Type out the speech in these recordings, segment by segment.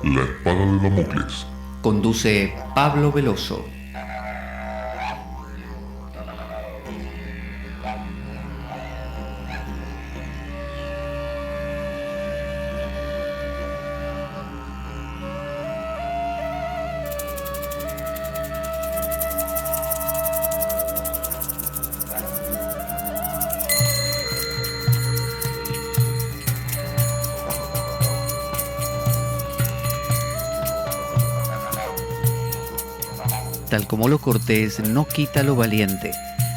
La espada de Damocles. Conduce Pablo Veloso. Tal como lo cortés no quita lo valiente,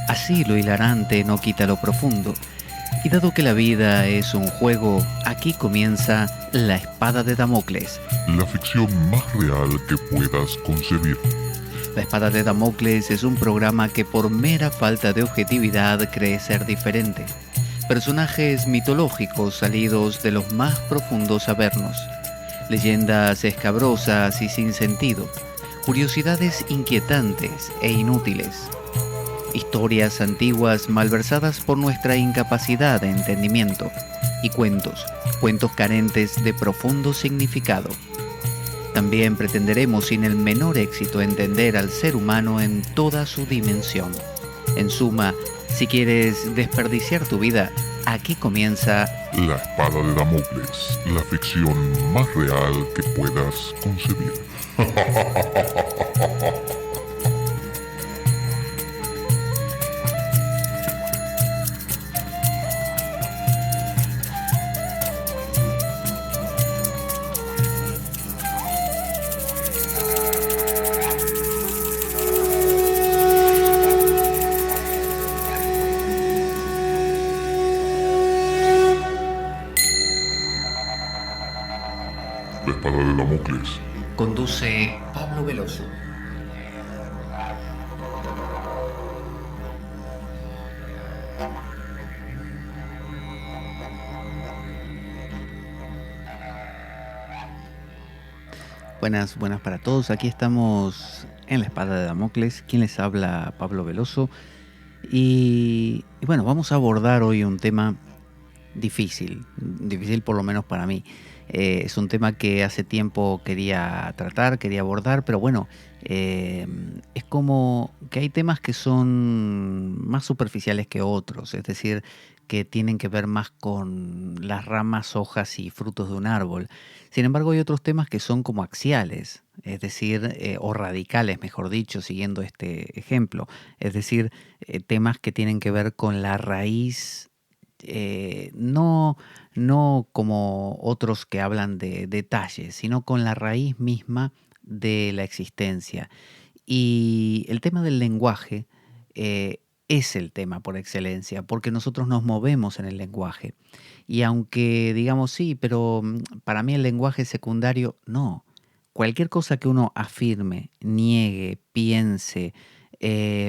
así lo hilarante no quita lo profundo. Y dado que la vida es un juego, aquí comienza La Espada de Damocles. La ficción más real que puedas concebir. La Espada de Damocles es un programa que por mera falta de objetividad cree ser diferente. Personajes mitológicos salidos de los más profundos avernos. Leyendas escabrosas y sin sentido. Curiosidades inquietantes e inútiles. Historias antiguas malversadas por nuestra incapacidad de entendimiento. Y cuentos carentes de profundo significado. También pretenderemos sin el menor éxito entender al ser humano en toda su dimensión. En suma, si quieres desperdiciar tu vida, aquí comienza La espada de Damocles. La ficción más real que puedas concebir. La espada de Damocles. Conduce Pablo Veloso. Buenas para todos. Aquí estamos en La Espada de Damocles. Quien les habla, Pablo Veloso. Y bueno, vamos a abordar hoy un tema difícil por lo menos para mí. Es un tema que hace tiempo quería tratar, quería abordar, pero bueno, es como que hay temas que son más superficiales que otros, es decir, que tienen que ver más con las ramas, hojas y frutos de un árbol. Sin embargo, hay otros temas que son como axiales, es decir, o radicales, mejor dicho, siguiendo este ejemplo. Es decir, temas que tienen que ver con la raíz, no como otros que hablan de detalles, sino con la raíz misma de la existencia. Y el tema del lenguaje es el tema por excelencia, porque nosotros nos movemos en el lenguaje. Y aunque digamos sí, pero para mí el lenguaje es secundario, no. Cualquier cosa que uno afirme, niegue, piense,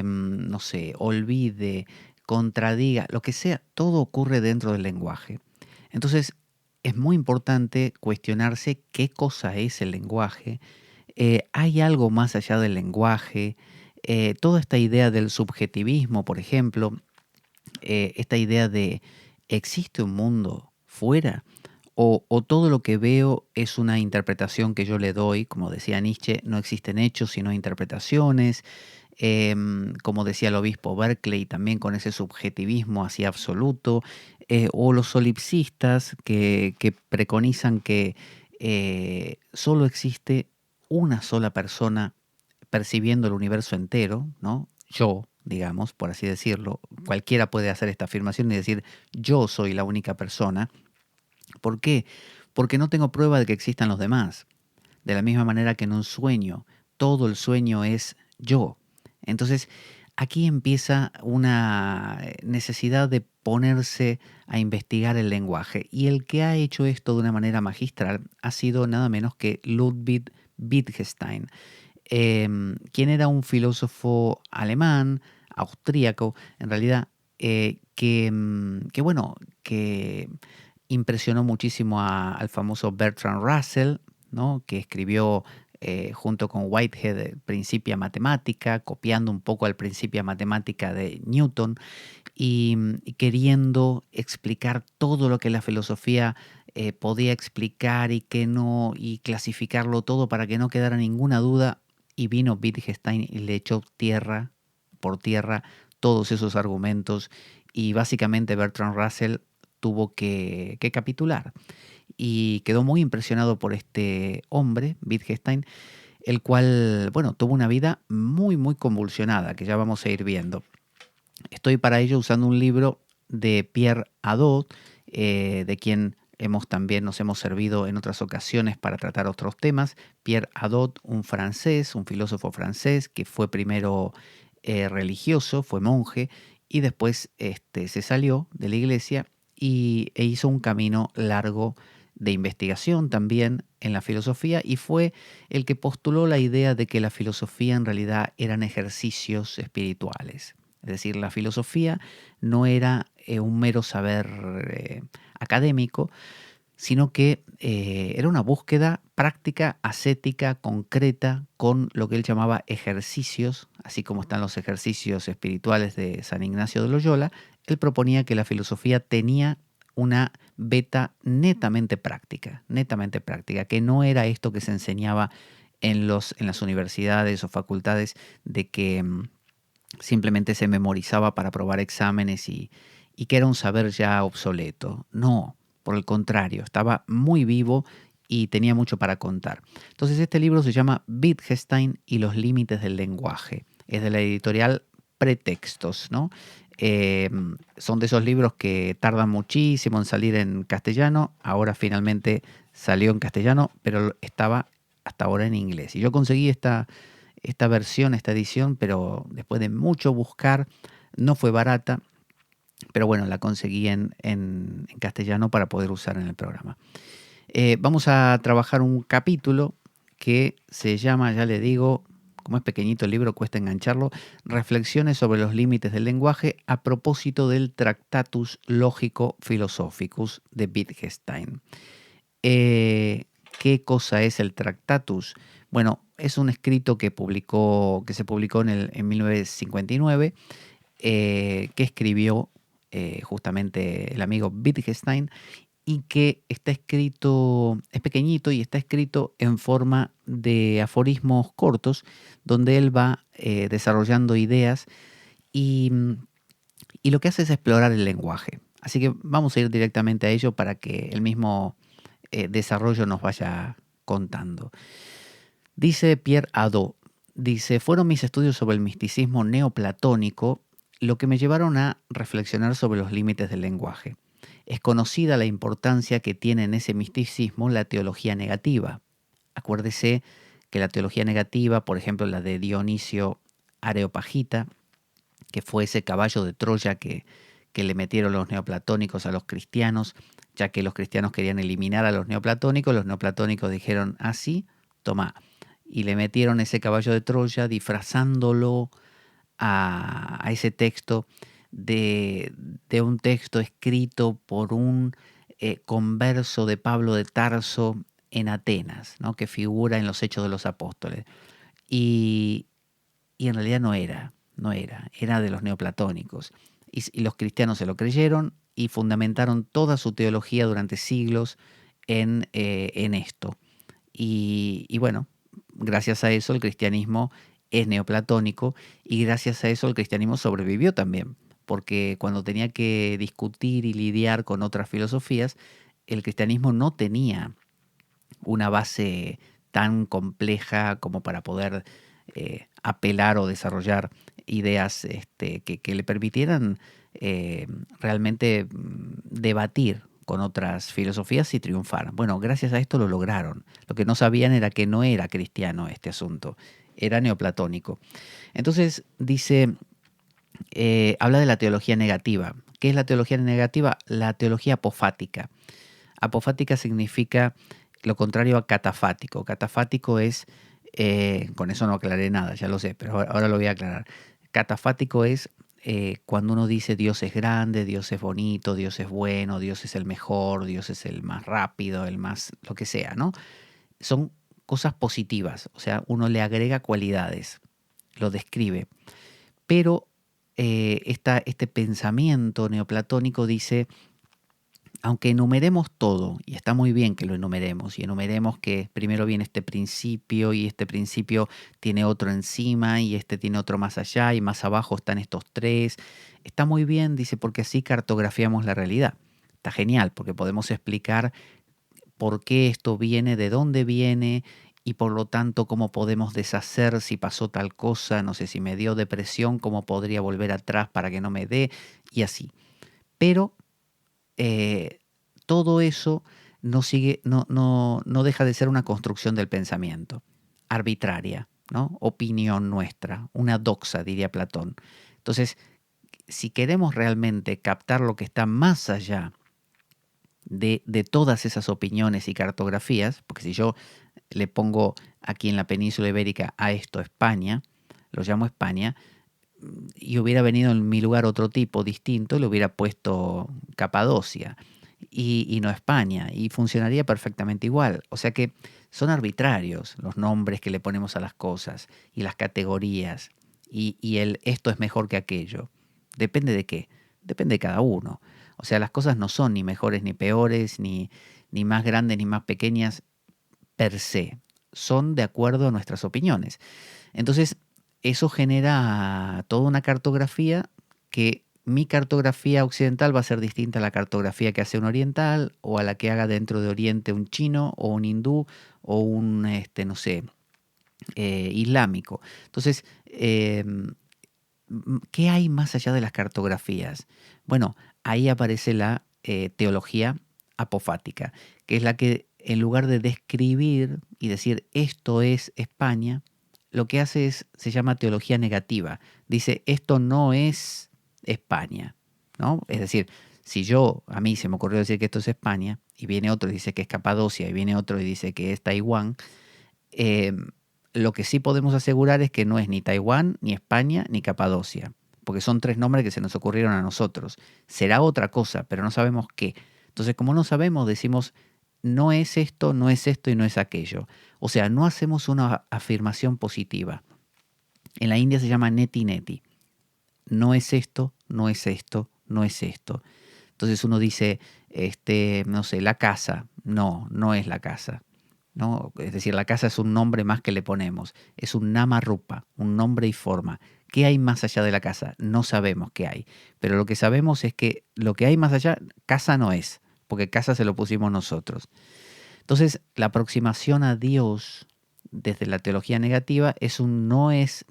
no sé, olvide, contradiga, lo que sea, todo ocurre dentro del lenguaje. Entonces, es muy importante cuestionarse qué cosa es el lenguaje. ¿Hay algo más allá del lenguaje? Toda esta idea del subjetivismo, por ejemplo, esta idea de ¿existe un mundo fuera? O todo lo que veo es una interpretación que yo le doy, como decía Nietzsche, no existen hechos sino interpretaciones. Como decía el obispo Berkeley, también con ese subjetivismo así absoluto, o los solipsistas que preconizan que solo existe una sola persona percibiendo el universo entero, ¿no? Yo, digamos, por así decirlo, cualquiera puede hacer esta afirmación y decir yo soy la única persona. ¿Por qué? Porque no tengo prueba de que existan los demás. De la misma manera que en un sueño, todo el sueño es yo. Entonces, aquí empieza una necesidad de ponerse a investigar el lenguaje. Y el que ha hecho esto de una manera magistral ha sido nada menos que Ludwig Wittgenstein, quien era un filósofo alemán, austríaco, en realidad, que impresionó muchísimo al famoso Bertrand Russell, ¿no? Que escribió junto con Whitehead, Principia Mathematica, copiando un poco al Principia Mathematica de Newton y queriendo explicar todo lo que la filosofía podía explicar y que no, y clasificarlo todo para que no quedara ninguna duda. Y vino Wittgenstein y le echó tierra por tierra todos esos argumentos y básicamente Bertrand Russell tuvo que capitular y quedó muy impresionado por este hombre, Wittgenstein, el cual, bueno, tuvo una vida muy, muy convulsionada, que ya vamos a ir viendo. Estoy para ello usando un libro de Pierre Hadot, de quien nos hemos servido en otras ocasiones para tratar otros temas. Pierre Hadot, un francés, un filósofo francés que fue primero religioso, fue monje y después se salió de la iglesia e hizo un camino largo de investigación también en la filosofía y fue el que postuló la idea de que la filosofía en realidad eran ejercicios espirituales. Es decir, la filosofía no era un mero saber académico, sino que era una búsqueda práctica, ascética, concreta, con lo que él llamaba ejercicios, así como están los ejercicios espirituales de San Ignacio de Loyola. Él proponía que la filosofía tenía una beta netamente práctica, que no era esto que se enseñaba en las universidades o facultades de que simplemente se memorizaba para aprobar exámenes y que era un saber ya obsoleto. No, por el contrario, estaba muy vivo y tenía mucho para contar. Entonces este libro se llama Wittgenstein y los límites del lenguaje. Es de la editorial Pretextos, ¿no? Son de esos libros que tardan muchísimo en salir en castellano. Ahora finalmente salió en castellano, pero estaba hasta ahora en inglés. Y yo conseguí esta versión, esta edición, pero después de mucho buscar, no fue barata, pero bueno, la conseguí en castellano para poder usar en el programa. Vamos a trabajar un capítulo que se llama, ya le digo, como es pequeñito el libro, cuesta engancharlo, Reflexiones sobre los límites del lenguaje a propósito del Tractatus Logico Philosophicus de Wittgenstein. ¿Qué cosa es el Tractatus? Bueno, es un escrito que se publicó en 1959, que escribió justamente el amigo Wittgenstein y que está escrito, es pequeñito y está escrito en forma de aforismos cortos, donde él va desarrollando ideas y lo que hace es explorar el lenguaje. Así que vamos a ir directamente a ello para que el mismo desarrollo nos vaya contando. Dice Pierre Hadot, fueron mis estudios sobre el misticismo neoplatónico lo que me llevaron a reflexionar sobre los límites del lenguaje. Es conocida la importancia que tiene en ese misticismo la teología negativa. Acuérdese que la teología negativa, por ejemplo la de Dionisio Areopagita, que fue ese caballo de Troya que le metieron los neoplatónicos a los cristianos, ya que los cristianos querían eliminar a los neoplatónicos dijeron, así, toma, y le metieron ese caballo de Troya disfrazándolo a ese texto de un texto escrito por un converso de Pablo de Tarso en Atenas, ¿no? Que figura en los Hechos de los Apóstoles. Y en realidad no era de los neoplatónicos. Y los cristianos se lo creyeron y fundamentaron toda su teología durante siglos en esto. Y bueno, gracias a eso el cristianismo es neoplatónico y gracias a eso el cristianismo sobrevivió también, porque cuando tenía que discutir y lidiar con otras filosofías, el cristianismo no tenía una base tan compleja como para poder apelar o desarrollar ideas que le permitieran realmente debatir con otras filosofías y triunfar. Bueno, gracias a esto lo lograron. Lo que no sabían era que no era cristiano este asunto, era neoplatónico. Entonces dice, habla de la teología negativa. ¿Qué es la teología negativa? La teología apofática. Apofática significa lo contrario a catafático. Catafático es, con eso no aclaré nada, ya lo sé, pero ahora lo voy a aclarar. Catafático es cuando uno dice Dios es grande, Dios es bonito, Dios es bueno, Dios es el mejor, Dios es el más rápido, el más lo que sea, ¿no? Son cosas positivas, o sea, uno le agrega cualidades, lo describe. Pero este pensamiento neoplatónico dice, aunque enumeremos todo, y está muy bien que lo enumeremos, y enumeremos que primero viene este principio, y este principio tiene otro encima, y este tiene otro más allá, y más abajo están estos tres, está muy bien, dice, porque así cartografiamos la realidad. Está genial, porque podemos explicar por qué esto viene, de dónde viene, y por lo tanto cómo podemos deshacer si pasó tal cosa, no sé, si me dio depresión, cómo podría volver atrás para que no me dé, y así. Pero eh, todo eso no deja de ser una construcción del pensamiento, arbitraria, ¿no? Opinión nuestra, una doxa, diría Platón. Entonces, si queremos realmente captar lo que está más allá de todas esas opiniones y cartografías, porque si yo le pongo aquí en la península ibérica a esto España, lo llamo España, y hubiera venido en mi lugar otro tipo distinto, le hubiera puesto Capadocia y no España, y funcionaría perfectamente igual. O sea que son arbitrarios los nombres que le ponemos a las cosas y las categorías y el esto es mejor que aquello. ¿Depende de qué? Depende de cada uno. O sea, las cosas no son ni mejores ni peores, ni más grandes ni más pequeñas per se. Son de acuerdo a nuestras opiniones. Entonces, eso genera toda una cartografía que mi cartografía occidental va a ser distinta a la cartografía que hace un oriental o a la que haga dentro de Oriente un chino o un hindú o un, no sé, islámico. Entonces, ¿qué hay más allá de las cartografías? Bueno, ahí aparece la teología apofática, que es la que en lugar de describir y decir esto es España, lo que hace se llama teología negativa. Dice esto no es España, ¿no? Es decir, si a mí se me ocurrió decir que esto es España, y viene otro y dice que es Capadocia, y viene otro y dice que es Taiwán, eh, lo que sí podemos asegurar es que no es ni Taiwán, ni España, ni Capadocia, porque son tres nombres que se nos ocurrieron a nosotros. Será otra cosa, pero no sabemos qué. Entonces, como no sabemos, decimos, no es esto, no es esto y no es aquello. O sea, no hacemos una afirmación positiva. En la India se llama neti neti. No es esto, no es esto, no es esto. Entonces uno dice, no sé, la casa. No, no es la casa, ¿no? Es decir, la casa es un nombre más que le ponemos. Es un nama rupa, un nombre y forma. ¿Qué hay más allá de la casa? No sabemos qué hay. Pero lo que sabemos es que lo que hay más allá, casa no es, porque casa se lo pusimos nosotros. Entonces, la aproximación a Dios desde la teología negativa es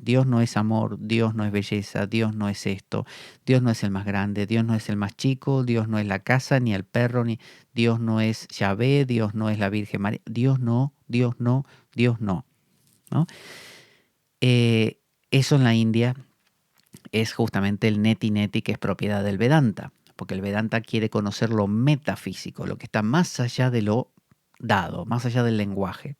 Dios no es amor, Dios no es belleza, Dios no es esto, Dios no es el más grande, Dios no es el más chico, Dios no es la casa, ni el perro, ni Dios no es Yahvé, Dios no es la Virgen María, Dios no, Dios no, Dios no, ¿no? Eso en la India es justamente el neti neti que es propiedad del Vedanta, porque el Vedanta quiere conocer lo metafísico, lo que está más allá de lo dado, más allá del lenguaje.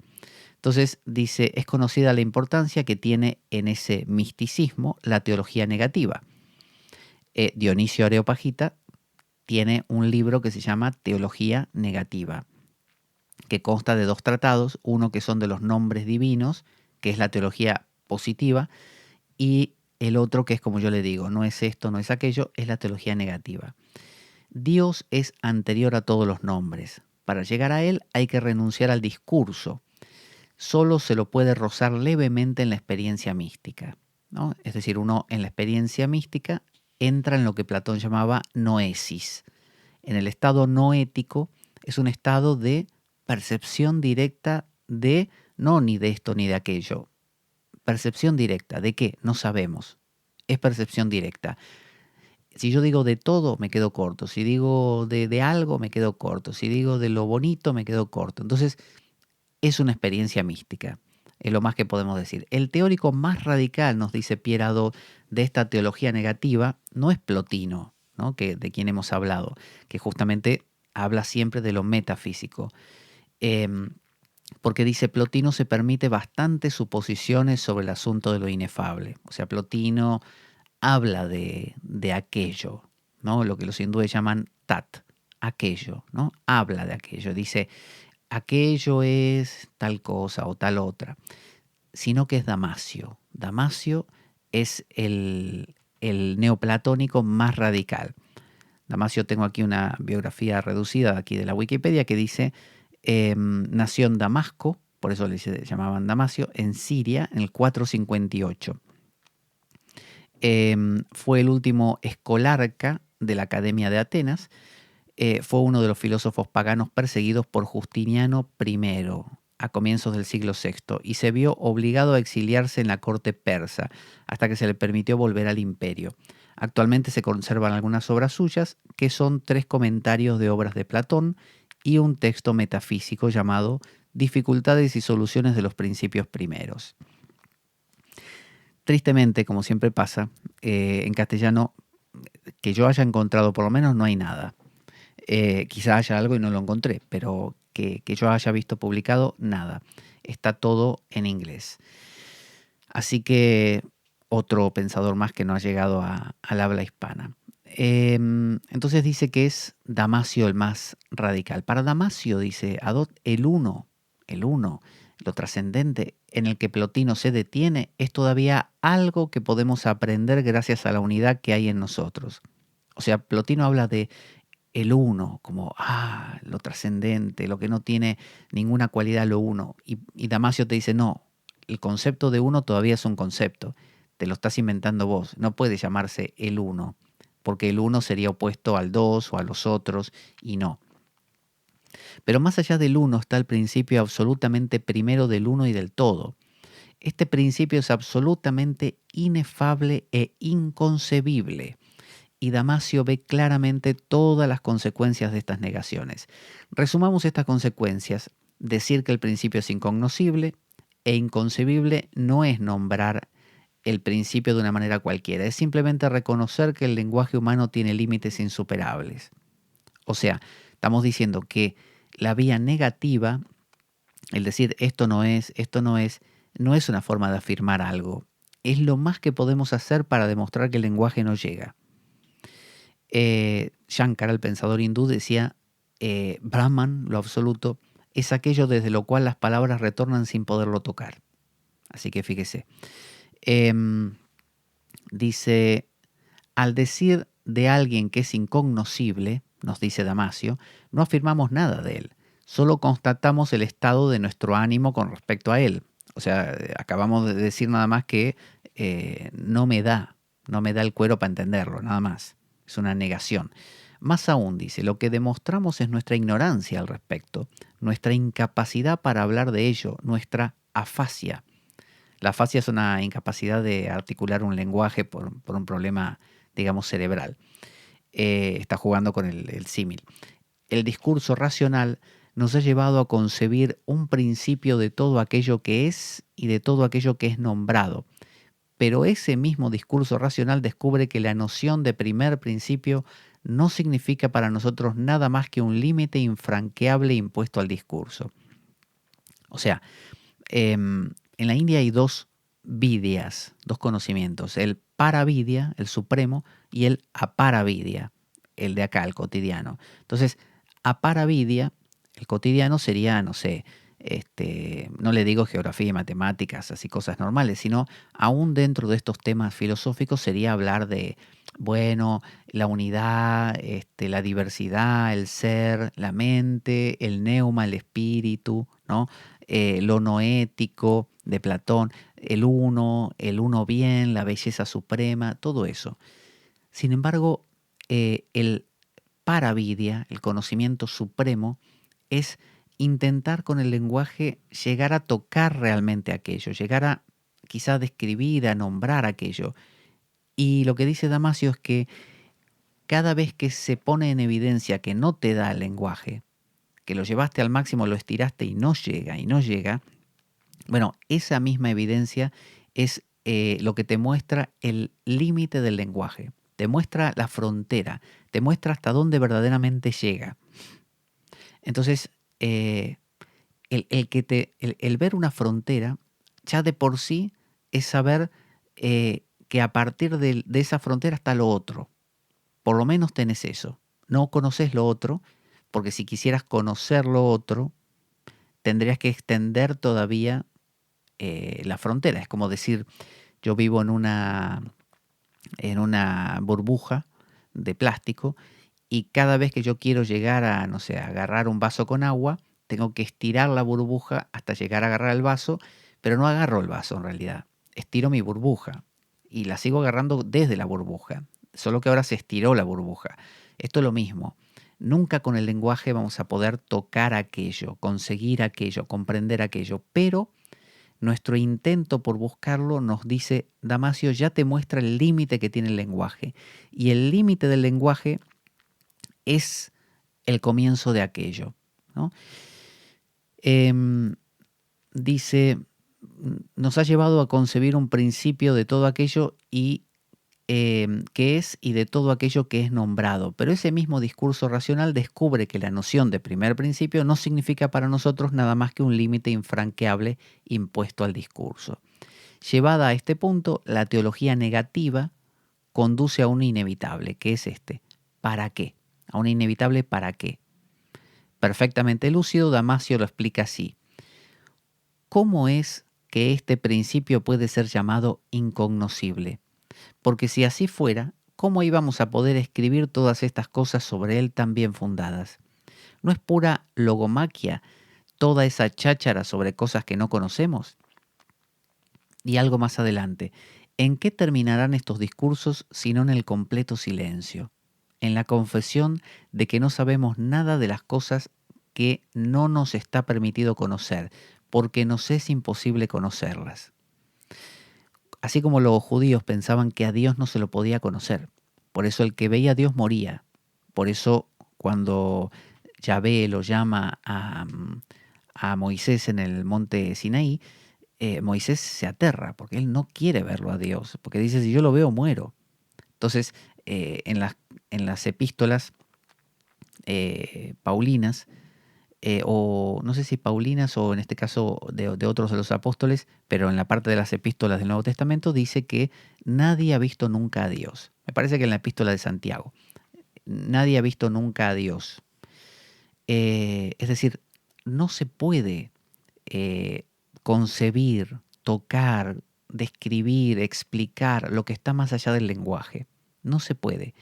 Entonces dice, es conocida la importancia que tiene en ese misticismo la teología negativa. Dionisio Areopagita tiene un libro que se llama Teología Negativa, que consta de dos tratados, uno que son de los nombres divinos, que es la teología positiva, y el otro que es como yo le digo, no es esto, no es aquello, es la teología negativa. Dios es anterior a todos los nombres. Para llegar a él hay que renunciar al discurso. Solo se lo puede rozar levemente en la experiencia mística, ¿no? Es decir, uno en la experiencia mística entra en lo que Platón llamaba noesis. En el estado noético es un estado de percepción directa de no ni de esto ni de aquello. Percepción directa, ¿de qué? No sabemos. Es percepción directa. Si yo digo de todo, me quedo corto. Si digo de algo, me quedo corto. Si digo de lo bonito, me quedo corto. Entonces, es una experiencia mística. Es lo más que podemos decir. El teórico más radical, nos dice Pierre Hadot, de esta teología negativa, no es Plotino, ¿no? De quien hemos hablado, que justamente habla siempre de lo metafísico. Porque dice, Plotino se permite bastantes suposiciones sobre el asunto de lo inefable. O sea, Plotino habla de aquello, ¿no? Lo que los hindúes llaman tat, aquello, ¿no? Habla de aquello. Dice, aquello es tal cosa o tal otra, sino que es Damasio. Damasio es el neoplatónico más radical. Damasio, tengo aquí una biografía reducida aquí de la Wikipedia que dice, nació en Damasco, por eso le llamaban Damasio, en Siria en el 458. Fue el último escolarca de la Academia de Atenas. Fue uno de los filósofos paganos perseguidos por Justiniano I a comienzos del siglo VI y se vio obligado a exiliarse en la corte persa hasta que se le permitió volver al imperio. Actualmente se conservan algunas obras suyas, que son 3 comentarios de obras de Platón y un texto metafísico llamado Dificultades y soluciones de los principios primeros. Tristemente, como siempre pasa, en castellano, que yo haya encontrado por lo menos, no hay nada. Quizá haya algo y no lo encontré, pero que yo haya visto publicado, nada. Está todo en inglés. Así que otro pensador más que no ha llegado al habla hispana. Entonces dice que es Damasio el más radical. Para Damasio, dice Adot, el uno, lo trascendente en el que Plotino se detiene, es todavía algo que podemos aprender gracias a la unidad que hay en nosotros. O sea, Plotino habla de el uno, como, lo trascendente, lo que no tiene ninguna cualidad, lo uno. Y Damasio te dice, no, el concepto de uno todavía es un concepto, te lo estás inventando vos, no puede llamarse el uno, porque el uno sería opuesto al dos o a los otros, y no. Pero más allá del uno está el principio absolutamente primero del uno y del todo. Este principio es absolutamente inefable e inconcebible. Y Damasio ve claramente todas las consecuencias de estas negaciones. Resumamos estas consecuencias. Decir que el principio es incognoscible e inconcebible no es nombrar el principio de una manera cualquiera, es simplemente reconocer que el lenguaje humano tiene límites insuperables. O sea, estamos diciendo que la vía negativa, el decir no es una forma de afirmar algo. Es lo más que podemos hacer para demostrar que el lenguaje no llega. Shankara, el pensador hindú, decía, Brahman, lo absoluto, es aquello desde lo cual las palabras retornan sin poderlo tocar. Así que fíjese. Dice, al decir de alguien que es incognoscible, nos dice Damasio, no afirmamos nada de él, solo constatamos el estado de nuestro ánimo con respecto a él. O sea, acabamos de decir nada más que no me da el cuero para entenderlo, nada más. Es una negación. Más aún, dice, lo que demostramos es nuestra ignorancia al respecto, nuestra incapacidad para hablar de ello, nuestra afasia. La afasia es una incapacidad de articular un lenguaje por un problema, digamos, cerebral. Está jugando con el símil. El discurso racional nos ha llevado a concebir un principio de todo aquello que es y de todo aquello que es nombrado. Pero ese mismo discurso racional descubre que la noción de primer principio no significa para nosotros nada más que un límite infranqueable impuesto al discurso. O sea, en la India hay 2 vidyas, 2 conocimientos, el paravidya, el supremo, y el aparavidya, el de acá, el cotidiano. Entonces, aparavidya, el cotidiano sería, no sé, no le digo geografía y matemáticas, así cosas normales, sino aún dentro de estos temas filosóficos sería hablar de, bueno, la unidad, la diversidad, el ser, la mente, el neuma, el espíritu, ¿no? Lo noético de Platón, el uno bien, la belleza suprema, todo eso. Sin embargo, el paravidya, el conocimiento supremo, es intentar con el lenguaje llegar a tocar realmente aquello, llegar a quizá describir, a nombrar aquello. Y lo que dice Damasio es que cada vez que se pone en evidencia que no te da el lenguaje, que lo llevaste al máximo, lo estiraste y no llega, bueno, esa misma evidencia es lo que te muestra el límite del lenguaje, te muestra la frontera, te muestra hasta dónde verdaderamente llega. Entonces, el ver una frontera ya de por sí es saber que a partir de esa frontera está lo otro. Por lo menos tenés eso. No conoces lo otro, porque si quisieras conocer lo otro, tendrías que extender todavía la frontera. Es como decir, yo vivo en una burbuja de plástico y cada vez que yo quiero llegar a, no sé, agarrar un vaso con agua, tengo que estirar la burbuja hasta llegar a agarrar el vaso, pero no agarro el vaso en realidad. Estiro mi burbuja y la sigo agarrando desde la burbuja, solo que ahora se estiró la burbuja. Esto es lo mismo. Nunca con el lenguaje vamos a poder tocar aquello, conseguir aquello, comprender aquello, pero nuestro intento por buscarlo nos dice, Damasio ya te muestra el límite que tiene el lenguaje. Y el límite del lenguaje es el comienzo de aquello, ¿no? Dice, nos ha llevado a concebir un principio de todo aquello y que es y de todo aquello que es nombrado. Pero ese mismo discurso racional descubre que la noción de primer principio no significa para nosotros nada más que un límite infranqueable impuesto al discurso. Llevada a este punto, la teología negativa conduce a un inevitable, que es este. ¿Para qué? A un inevitable ¿para qué? Perfectamente lúcido, Damasio lo explica así. ¿Cómo es que este principio puede ser llamado incognoscible? Porque si así fuera, ¿cómo íbamos a poder escribir todas estas cosas sobre él tan bien fundadas? ¿No es pura logomaquia toda esa cháchara sobre cosas que no conocemos? Y algo más adelante, ¿en qué terminarán estos discursos sino en el completo silencio? En la confesión de que no sabemos nada de las cosas que no nos está permitido conocer, porque nos es imposible conocerlas. Así como los judíos pensaban que a Dios no se lo podía conocer. Por eso el que veía a Dios moría. Por eso cuando Yahvé lo llama a Moisés en el monte Sinaí, Moisés se aterra porque él no quiere verlo a Dios. Porque dice, si yo lo veo, muero. Entonces, en las epístolas paulinas, o no sé si paulinas o en este caso de otros de los apóstoles, pero en la parte de las epístolas del Nuevo Testamento dice que nadie ha visto nunca a Dios. Me parece que en la epístola de Santiago, nadie ha visto nunca a Dios. Es decir, no se puede concebir, tocar, describir, explicar lo que está más allá del lenguaje. No se puede.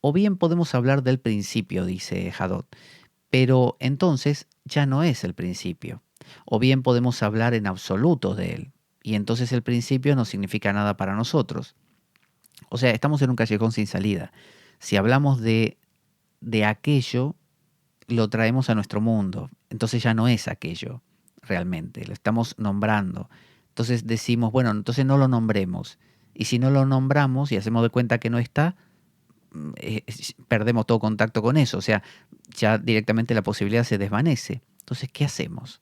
O bien podemos hablar del principio, dice Hadot, pero entonces ya no es el principio. O bien podemos hablar en absoluto de él, y entonces el principio no significa nada para nosotros. O sea, estamos en un callejón sin salida. Si hablamos de aquello, lo traemos a nuestro mundo. Entonces ya no es aquello realmente, lo estamos nombrando. Entonces decimos, bueno, entonces no lo nombremos. Y si no lo nombramos y hacemos de cuenta que no está, perdemos todo contacto con eso, o sea, ya directamente la posibilidad se desvanece. Entonces, ¿qué hacemos?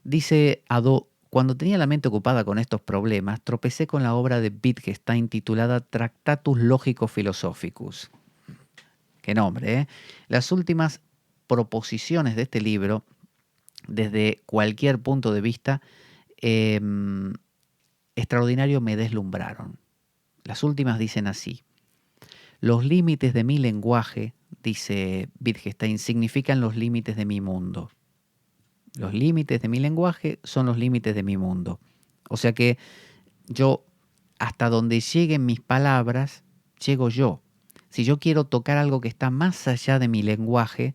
Dice Hadot, cuando tenía la mente ocupada con estos problemas, tropecé con la obra de Wittgenstein titulada Tractatus Logicus Philosophicus. Qué nombre, ¿eh? Las últimas proposiciones de este libro, desde cualquier punto de vista, extraordinario, me deslumbraron. Las últimas dicen así. Los límites de mi lenguaje, dice Wittgenstein, significan los límites de mi mundo. Los límites de mi lenguaje son los límites de mi mundo. O sea que yo, hasta donde lleguen mis palabras, llego yo. Si yo quiero tocar algo que está más allá de mi lenguaje,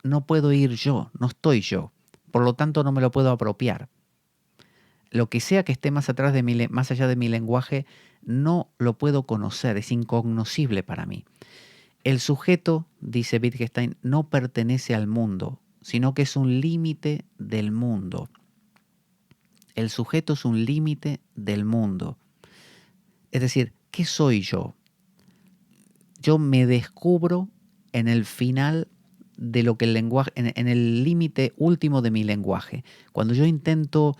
no puedo ir yo, no estoy yo. Por lo tanto, no me lo puedo apropiar. Lo que sea que esté más allá de mi lenguaje, no lo puedo conocer, es incognoscible para mí. El sujeto, dice Wittgenstein, no pertenece al mundo, sino que es un límite del mundo. El sujeto es un límite del mundo. Es decir, ¿qué soy yo? Yo me descubro en el final de lo que el lenguaje, en el límite último de mi lenguaje. Cuando yo intento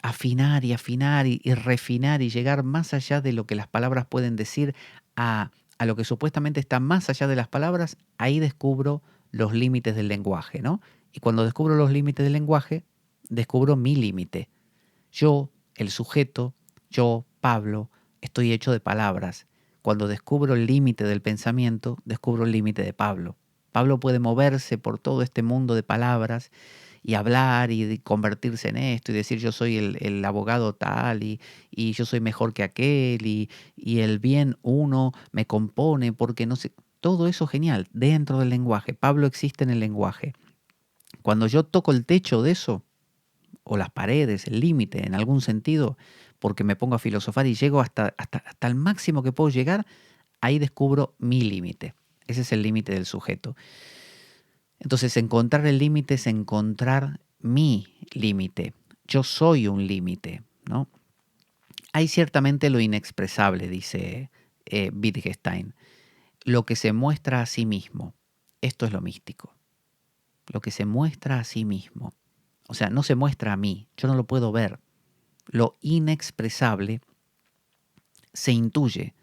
afinar y refinar y llegar más allá de lo que las palabras pueden decir a lo que supuestamente está más allá de las palabras, ahí descubro los límites del lenguaje, ¿no? Y cuando descubro los límites del lenguaje, descubro mi límite. Yo, el sujeto, yo, Pablo, estoy hecho de palabras. Cuando descubro el límite del pensamiento, descubro el límite de Pablo. Pablo puede moverse por todo este mundo de palabras y hablar y convertirse en esto y decir yo soy el abogado tal y yo soy mejor que aquel y el bien uno me compone porque no sé, todo eso genial dentro del lenguaje. Pablo existe en el lenguaje. Cuando yo toco el techo de eso, o las paredes, el límite en algún sentido, porque me pongo a filosofar y llego hasta el máximo que puedo llegar, ahí descubro mi límite. Ese es el límite del sujeto. Entonces, encontrar el límite es encontrar mi límite. Yo soy un límite, ¿no? Hay ciertamente lo inexpresable, dice Wittgenstein, lo que se muestra a sí mismo. Esto es lo místico. Lo que se muestra a sí mismo. O sea, no se muestra a mí, yo no lo puedo ver. Lo inexpresable se intuye.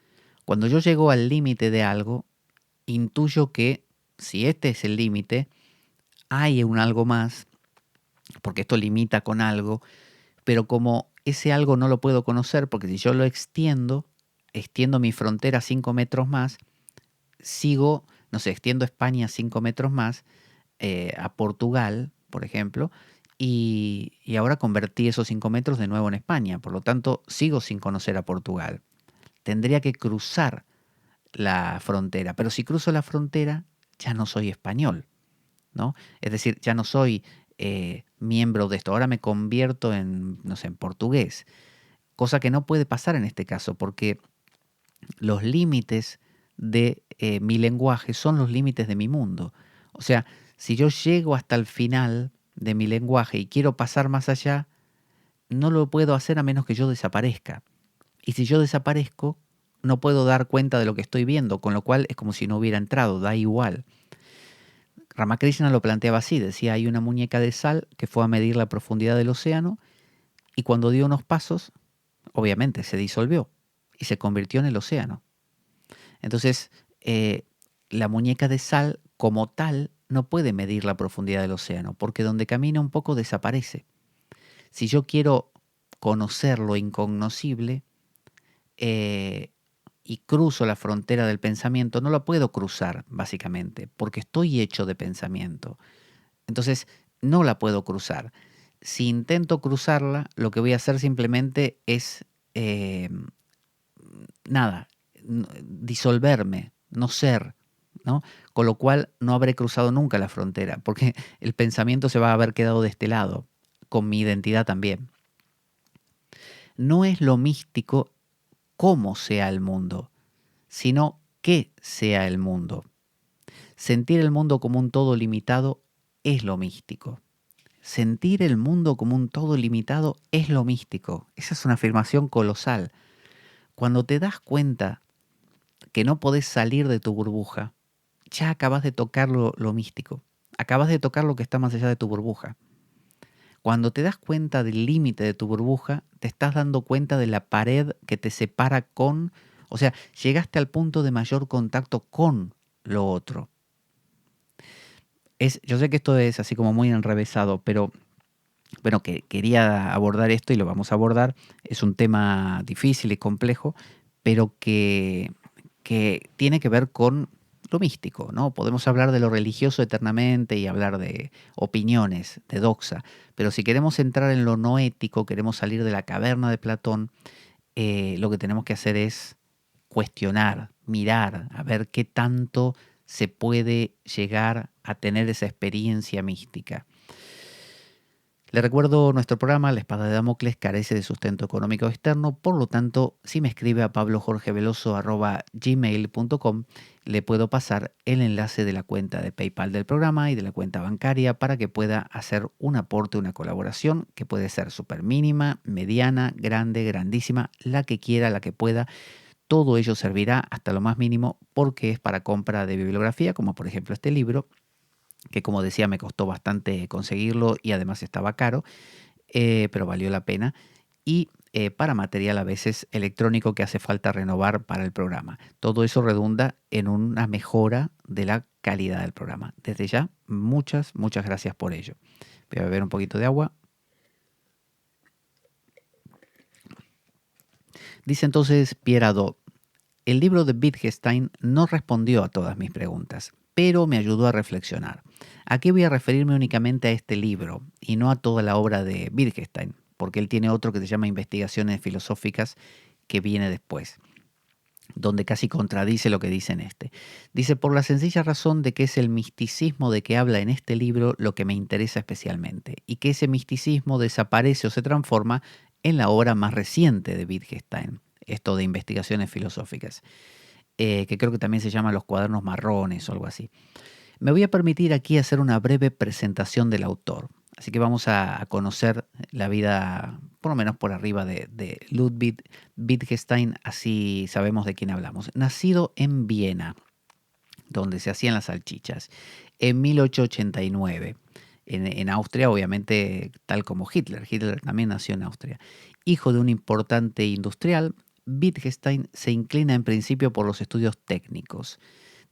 Cuando yo llego al límite de algo, intuyo que si este es el límite, hay un algo más, porque esto limita con algo, pero como ese algo no lo puedo conocer, porque si yo lo extiendo mi frontera 5 metros más, sigo, no sé, extiendo España 5 metros más, a Portugal, por ejemplo, y ahora convertí esos 5 metros de nuevo en España, por lo tanto sigo sin conocer a Portugal. Tendría que cruzar la frontera, pero si cruzo la frontera ya no soy español, ¿no? Es decir, ya no soy miembro de esto, ahora me convierto en, no sé, en portugués, cosa que no puede pasar en este caso, porque los límites de mi lenguaje son los límites de mi mundo. O sea, si yo llego hasta el final de mi lenguaje y quiero pasar más allá, no lo puedo hacer a menos que yo desaparezca. Y si yo desaparezco, no puedo dar cuenta de lo que estoy viendo, con lo cual es como si no hubiera entrado, da igual. Ramakrishna lo planteaba así, decía, hay una muñeca de sal que fue a medir la profundidad del océano y cuando dio unos pasos, obviamente se disolvió y se convirtió en el océano. Entonces, la muñeca de sal como tal no puede medir la profundidad del océano, porque donde camina un poco desaparece. Si yo quiero conocer lo incognoscible y cruzo la frontera del pensamiento, no lo puedo cruzar, básicamente, porque estoy hecho de pensamiento. Entonces, no la puedo cruzar. Si intento cruzarla, lo que voy a hacer simplemente es, nada, disolverme, no ser, ¿no? Con lo cual no habré cruzado nunca la frontera, porque el pensamiento se va a haber quedado de este lado, con mi identidad también. No es lo místico cómo sea el mundo, sino qué sea el mundo. Sentir el mundo como un todo limitado es lo místico. Sentir el mundo como un todo limitado es lo místico. Esa es una afirmación colosal. Cuando te das cuenta que no podés salir de tu burbuja, ya acabas de tocar lo místico. Acabas de tocar lo que está más allá de tu burbuja. Cuando te das cuenta del límite de tu burbuja, te estás dando cuenta de la pared que te separa con, o sea, llegaste al punto de mayor contacto con lo otro. Yo sé que esto es así como muy enrevesado, pero bueno, que quería abordar esto y lo vamos a abordar. Es un tema difícil y complejo, pero que tiene que ver con lo místico, ¿no? Podemos hablar de lo religioso eternamente y hablar de opiniones, de doxa, pero si queremos entrar en lo no ético, queremos salir de la caverna de Platón, lo que tenemos que hacer es cuestionar, mirar, a ver qué tanto se puede llegar a tener esa experiencia mística. Le recuerdo nuestro programa La Espada de Damocles carece de sustento económico externo, por lo tanto, si me escribe a pablojorgeveloso@gmail.com, le puedo pasar el enlace de la cuenta de PayPal del programa y de la cuenta bancaria para que pueda hacer un aporte, una colaboración que puede ser súper mínima, mediana, grande, grandísima, la que quiera, la que pueda. Todo ello servirá hasta lo más mínimo porque es para compra de bibliografía, como por ejemplo este libro, que como decía me costó bastante conseguirlo y además estaba caro, pero valió la pena. Y para material a veces electrónico que hace falta renovar para el programa. Todo eso redunda en una mejora de la calidad del programa. Desde ya, muchas gracias por ello. Voy a beber un poquito de agua. Dice entonces Pierre Hadot, el libro de Wittgenstein no respondió a todas mis preguntas, pero me ayudó a reflexionar. Aquí voy a referirme únicamente a este libro y no a toda la obra de Wittgenstein, porque él tiene otro que se llama Investigaciones Filosóficas que viene después, donde casi contradice lo que dice en este. Dice, por la sencilla razón de que es el misticismo de que habla en este libro lo que me interesa especialmente, y que ese misticismo desaparece o se transforma en la obra más reciente de Wittgenstein, esto de Investigaciones Filosóficas, que creo que también se llama Los Cuadernos Marrones o algo así. Me voy a permitir aquí hacer una breve presentación del autor. Así que vamos a conocer la vida, por lo menos por arriba, de Ludwig Wittgenstein, así sabemos de quién hablamos. Nacido en Viena, donde se hacían las salchichas, en 1889. En Austria, obviamente, tal como Hitler. Hitler también nació en Austria. Hijo de un importante industrial, Wittgenstein se inclina en principio por los estudios técnicos,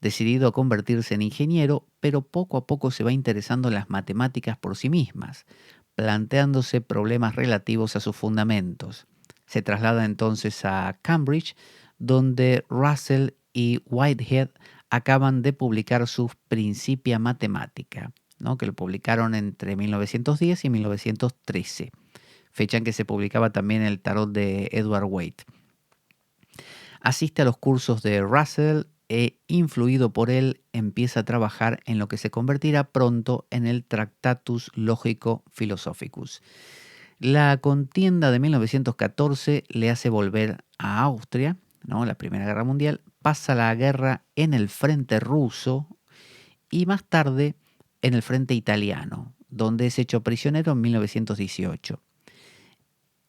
decidido a convertirse en ingeniero, pero poco a poco se va interesando en las matemáticas por sí mismas, planteándose problemas relativos a sus fundamentos. Se traslada entonces a Cambridge, donde Russell y Whitehead acaban de publicar su Principia Mathematica, ¿no? Que lo publicaron entre 1910 y 1913, fecha en que se publicaba también el tarot de Edward Waite. Asiste a los cursos de Russell e, influido por él, empieza a trabajar en lo que se convertirá pronto en el Tractatus Logico Philosophicus. La contienda de 1914 le hace volver a Austria, ¿no? La Primera Guerra Mundial, pasa la guerra en el frente ruso y más tarde en el frente italiano, donde es hecho prisionero en 1918.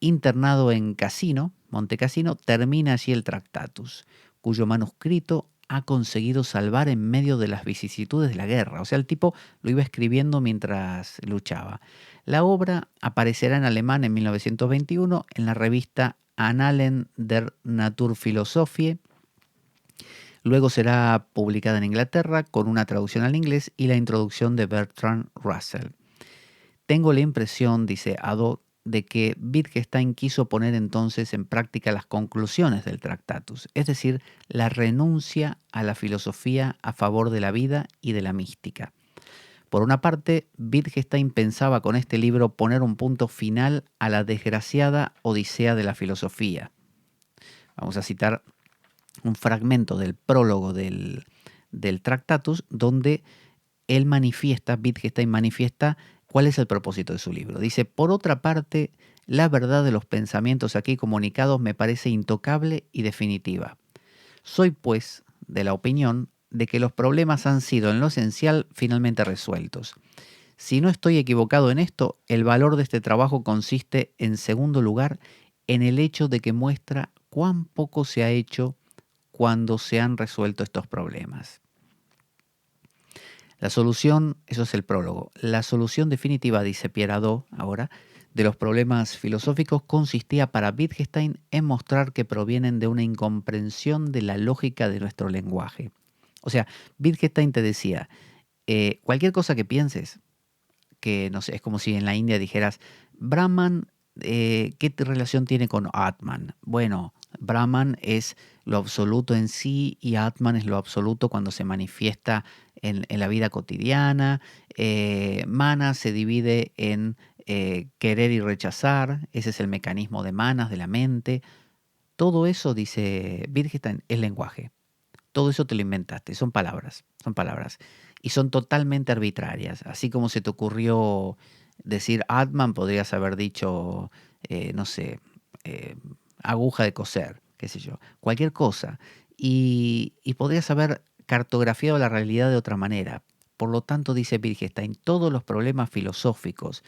Internado en Cassino, Monte Cassino, termina allí el Tractatus, cuyo manuscrito ha conseguido salvar en medio de las vicisitudes de la guerra. O sea, el tipo lo iba escribiendo mientras luchaba. La obra aparecerá en alemán en 1921 en la revista Annalen der Naturphilosophie. Luego será publicada en Inglaterra con una traducción al inglés y la introducción de Bertrand Russell. Tengo la impresión, dice Adot, de que Wittgenstein quiso poner entonces en práctica las conclusiones del Tractatus, es decir, la renuncia a la filosofía a favor de la vida y de la mística. Por una parte, Wittgenstein pensaba con este libro poner un punto final a la desgraciada odisea de la filosofía. Vamos a citar un fragmento del prólogo del Tractatus, donde Wittgenstein manifiesta cuál es el propósito de su libro. Dice, por otra parte, la verdad de los pensamientos aquí comunicados me parece intocable y definitiva. Soy, pues, de la opinión de que los problemas han sido, en lo esencial, finalmente resueltos. Si no estoy equivocado en esto, el valor de este trabajo consiste, en segundo lugar, en el hecho de que muestra cuán poco se ha hecho cuando se han resuelto estos problemas. La solución, eso es el prólogo, la solución definitiva, dice Pierre Hadot ahora, de los problemas filosóficos consistía para Wittgenstein en mostrar que provienen de una incomprensión de la lógica de nuestro lenguaje. O sea, Wittgenstein te decía, cualquier cosa que pienses, que no sé, es como si en la India dijeras, Brahman, ¿qué relación tiene con Atman? Bueno, Brahman es lo absoluto en sí y Atman es lo absoluto cuando se manifiesta en la vida cotidiana. Mana se divide en querer y rechazar, ese es el mecanismo de manas, de la mente. Todo eso, dice Wittgenstein, es lenguaje. Todo eso te lo inventaste, son palabras. Y son totalmente arbitrarias. Así como se te ocurrió decir Atman, podrías haber dicho, no sé, aguja de coser, qué sé yo, cualquier cosa. Y podrías haber cartografiado la realidad de otra manera. Por lo tanto, dice Wittgenstein, todos los problemas filosóficos,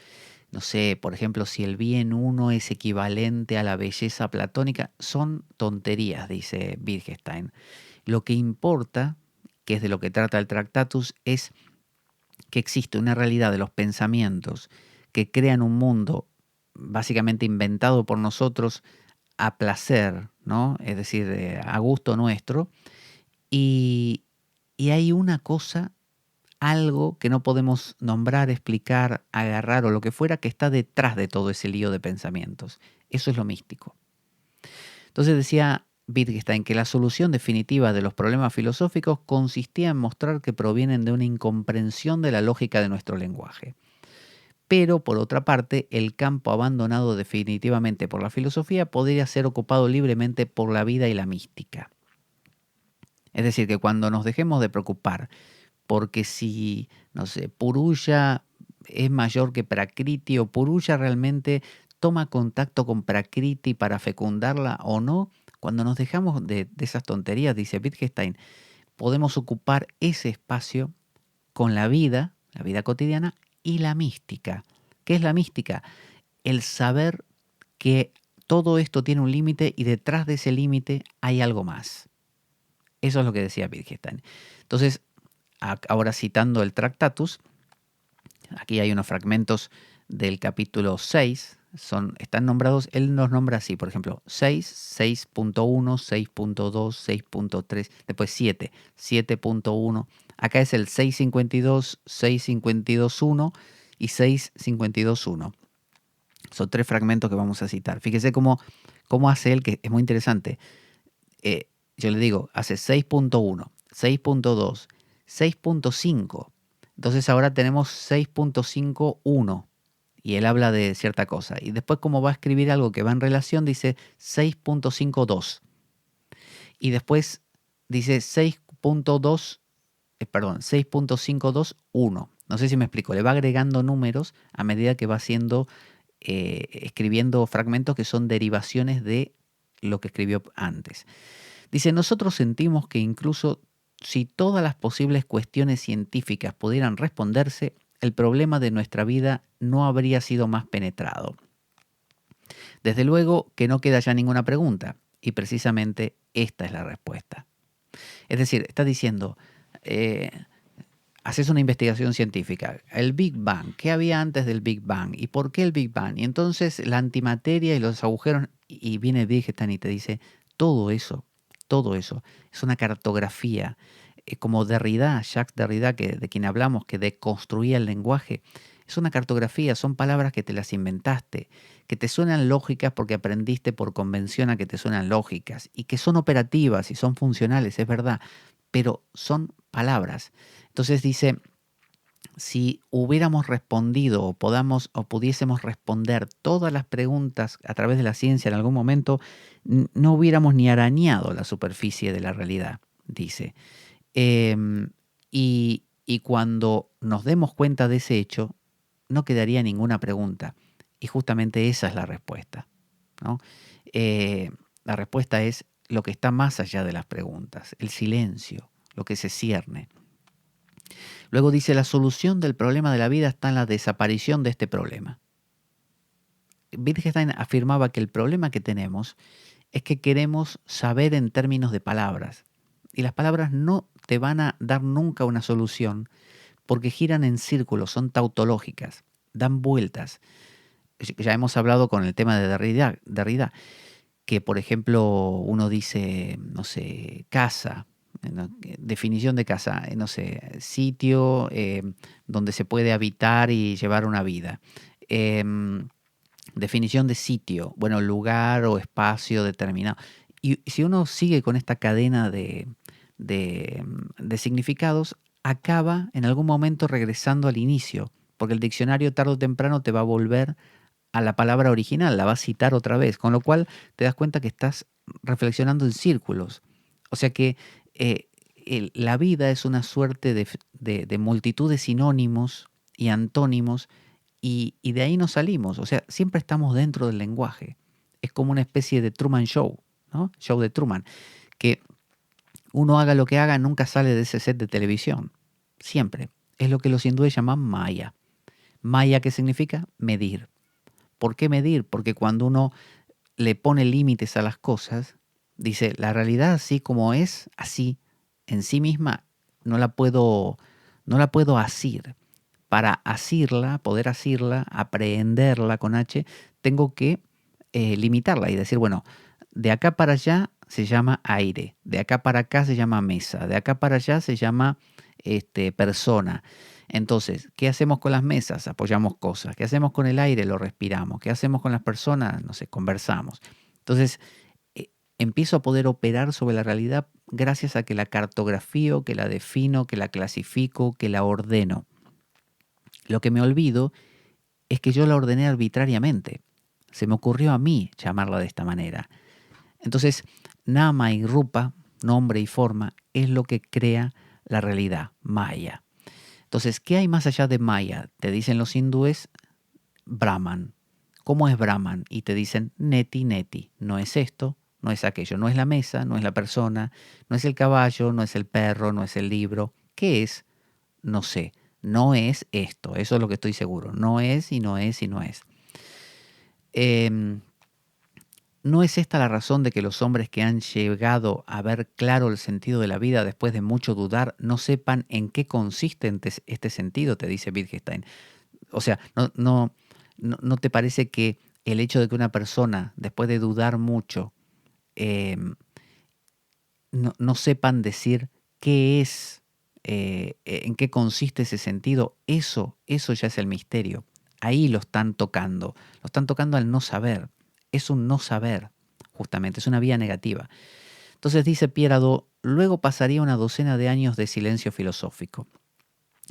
no sé, por ejemplo, si el bien uno es equivalente a la belleza platónica, son tonterías, dice Wittgenstein. Lo que importa, que es de lo que trata el Tractatus, es que existe una realidad de los pensamientos que crean un mundo básicamente inventado por nosotros a placer, ¿no? Es decir, a gusto nuestro, y hay una cosa, algo que no podemos nombrar, explicar, agarrar o lo que fuera, que está detrás de todo ese lío de pensamientos. Eso es lo místico. Entonces decía Wittgenstein que la solución definitiva de los problemas filosóficos consistía en mostrar que provienen de una incomprensión de la lógica de nuestro lenguaje. Pero, por otra parte, el campo abandonado definitivamente por la filosofía podría ser ocupado libremente por la vida y la mística. Es decir, que cuando nos dejemos de preocupar porque si, no sé, Purusha es mayor que Prakriti o Purusha realmente toma contacto con Prakriti para fecundarla o no, cuando nos dejamos de esas tonterías, dice Wittgenstein, podemos ocupar ese espacio con la vida cotidiana y la mística. ¿Qué es la mística? El saber que todo esto tiene un límite y detrás de ese límite hay algo más. Eso es lo que decía Wittgenstein. Entonces, ahora citando el Tractatus, aquí hay unos fragmentos del capítulo 6, están nombrados, él nos nombra así, por ejemplo, 6, 6.1, 6.2, 6.3, después 7, 7.1, acá es el 6.52, 6.52.1 y 6.52.1. Son 3 fragmentos que vamos a citar. Fíjese cómo hace él, que es muy interesante. Yo le digo, hace 6.1, 6.2, 6.5. Entonces ahora tenemos 6.51 y él habla de cierta cosa. Y después como va a escribir algo que va en relación, dice 6.52. Y después dice 6.521. No sé si me explico. Le va agregando números a medida que va haciendo, escribiendo fragmentos que son derivaciones de lo que escribió antes. Dice, nosotros sentimos que incluso si todas las posibles cuestiones científicas pudieran responderse, el problema de nuestra vida no habría sido más penetrado. Desde luego que no queda ya ninguna pregunta, y precisamente esta es la respuesta. Es decir, está diciendo, haces una investigación científica, el Big Bang, ¿qué había antes del Big Bang? ¿Y por qué el Big Bang? Y entonces la antimateria y los agujeros, y viene Wittgenstein y te dice, todo eso es una cartografía, como Derrida, Jacques Derrida, de quien hablamos, que deconstruía el lenguaje. Es una cartografía, son palabras que te las inventaste, que te suenan lógicas porque aprendiste por convención a que te suenan lógicas, y que son operativas y son funcionales, es verdad, pero son palabras. Entonces dice, si hubiéramos respondido o pudiésemos responder todas las preguntas a través de la ciencia en algún momento, no hubiéramos ni arañado la superficie de la realidad, dice. Y cuando nos demos cuenta de ese hecho, no quedaría ninguna pregunta. Y justamente esa es la respuesta, ¿no? La respuesta es lo que está más allá de las preguntas, el silencio, lo que se cierne. Luego dice, la solución del problema de la vida está en la desaparición de este problema. Wittgenstein afirmaba que el problema que tenemos es que queremos saber en términos de palabras. Y las palabras no te van a dar nunca una solución porque giran en círculos, son tautológicas, dan vueltas. Ya hemos hablado con el tema de Derrida, que por ejemplo uno dice, no sé, casa, definición de casa, no sé, sitio donde se puede habitar y llevar una vida. Definición de sitio, bueno, lugar o espacio determinado. Y si uno sigue con esta cadena de significados, acaba en algún momento regresando al inicio, porque el diccionario tarde o temprano te va a volver a la palabra original, la va a citar otra vez, con lo cual te das cuenta que estás reflexionando en círculos. O sea que la vida es una suerte de multitud de sinónimos y antónimos y de ahí nos salimos. O sea, siempre estamos dentro del lenguaje. Es como una especie de Truman Show, ¿no? Show de Truman, que uno haga lo que haga, nunca sale de ese set de televisión. Siempre. Es lo que los hindúes llaman Maya. Maya, ¿qué significa? Medir. ¿Por qué medir? Porque cuando uno le pone límites a las cosas, dice, la realidad así como es, así, en sí misma, no la puedo asir. Para asirla, poder asirla, aprehenderla con H, tengo que limitarla y decir, bueno, de acá para allá se llama aire, de acá para acá se llama mesa, de acá para allá se llama persona. Entonces, ¿qué hacemos con las mesas? Apoyamos cosas. ¿Qué hacemos con el aire? Lo respiramos. ¿Qué hacemos con las personas? No sé, conversamos. Entonces, empiezo a poder operar sobre la realidad gracias a que la cartografío, que la defino, que la clasifico, que la ordeno. Lo que me olvido es que yo la ordené arbitrariamente. Se me ocurrió a mí llamarla de esta manera. Entonces, Nama y Rupa, nombre y forma, es lo que crea la realidad, Maya. Entonces, ¿qué hay más allá de Maya? Te dicen los hindúes, Brahman. ¿Cómo es Brahman? Y te dicen Neti Neti. No es esto, no es aquello. No es la mesa, no es la persona, no es el caballo, no es el perro, no es el libro. ¿Qué es? No sé. No es esto. Eso es lo que estoy seguro. No es y no es y no es. ¿No es esta la razón de que los hombres que han llegado a ver claro el sentido de la vida después de mucho dudar no sepan en qué consiste este sentido? Te dice Wittgenstein. O sea, ¿no te parece que el hecho de que una persona, después de dudar mucho, no sepan decir qué es, en qué consiste ese sentido? Eso ya es el misterio. Ahí lo están tocando. Lo están tocando al no saber. Es un no saber, justamente. Es una vía negativa. Entonces dice Pierre Hadot, luego pasaría una docena de años de silencio filosófico.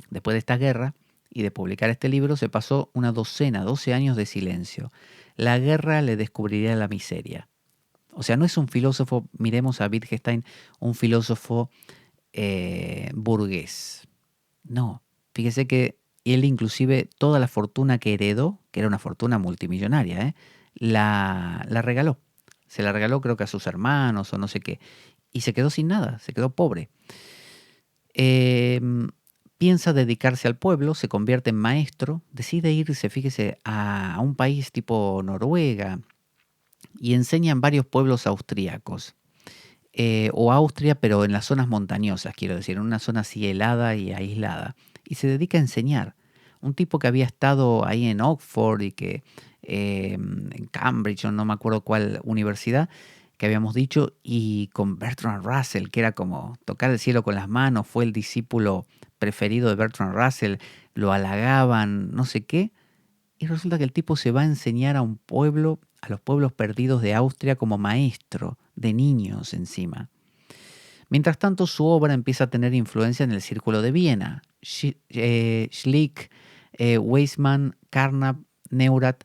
Después de esta guerra y de publicar este libro, se pasó una docena, 12 años de silencio. La guerra le descubriría la miseria. O sea, no es un filósofo, miremos a Wittgenstein, un filósofo burgués. No, fíjese que él inclusive toda la fortuna que heredó, que era una fortuna multimillonaria, la regaló. Se la regaló creo que a sus hermanos o no sé qué. Y se quedó sin nada, se quedó pobre. Piensa dedicarse al pueblo, se convierte en maestro, decide irse, fíjese, a un país tipo Noruega y enseña en varios pueblos austríacos. O Austria, pero en las zonas montañosas, quiero decir, en una zona así helada y aislada. Y se dedica a enseñar. Un tipo que había estado ahí en Oxford y que en Cambridge, o no me acuerdo cuál universidad, que habíamos dicho, y con Bertrand Russell, que era como tocar el cielo con las manos, fue el discípulo preferido de Bertrand Russell, lo halagaban, no sé qué, y resulta que el tipo se va a enseñar a un pueblo, a los pueblos perdidos de Austria como maestro de niños encima. Mientras tanto, su obra empieza a tener influencia en el círculo de Viena. Schlick, Weizmann, Carnap, Neurath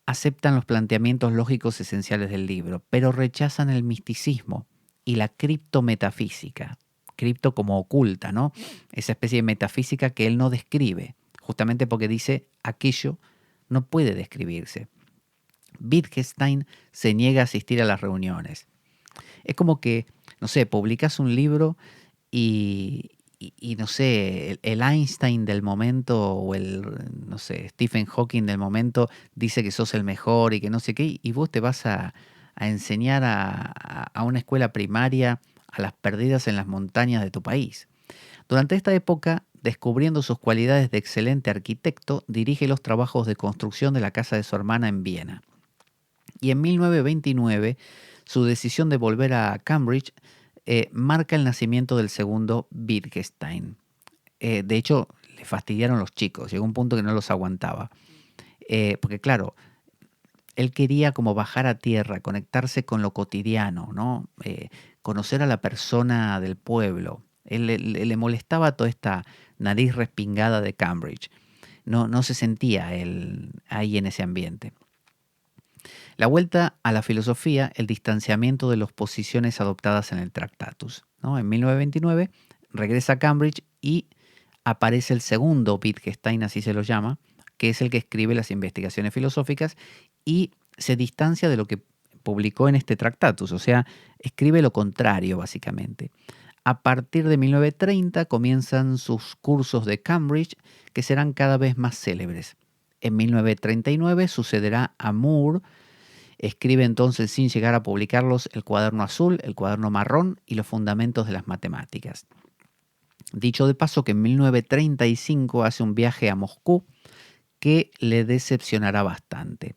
aceptan los planteamientos lógicos esenciales del libro, pero rechazan el misticismo y la criptometafísica. Cripto como oculta, ¿no? Esa especie de metafísica que él no describe, justamente porque dice aquello no puede describirse. Wittgenstein se niega a asistir a las reuniones. Es como que, no sé, publicas un libro y no sé, el Einstein del momento o el, no sé, Stephen Hawking del momento dice que sos el mejor y que no sé qué, y vos te vas a enseñar a una escuela primaria a las perdidas en las montañas de tu país. Durante esta época, descubriendo sus cualidades de excelente arquitecto, dirige los trabajos de construcción de la casa de su hermana en Viena. Y en 1929, su decisión de volver a Cambridge marca el nacimiento del segundo Wittgenstein. De hecho, le fastidiaron los chicos, llegó un punto que no los aguantaba. Porque claro, él quería como bajar a tierra, conectarse con lo cotidiano, ¿no? Conocer a la persona del pueblo. Él le molestaba toda esta nariz respingada de Cambridge. No se sentía él ahí en ese ambiente. La vuelta a la filosofía, el distanciamiento de las posiciones adoptadas en el Tractatus, ¿no? En 1929 regresa a Cambridge y aparece el segundo Wittgenstein, así se lo llama, que es el que escribe las investigaciones filosóficas y se distancia de lo que publicó en este Tractatus, o sea, escribe lo contrario básicamente. A partir de 1930 comienzan sus cursos de Cambridge, que serán cada vez más célebres. En 1939 sucederá a Moore. Escribe entonces, sin llegar a publicarlos, el cuaderno azul, el cuaderno marrón y los fundamentos de las matemáticas. Dicho de paso que en 1935 hace un viaje a Moscú que le decepcionará bastante.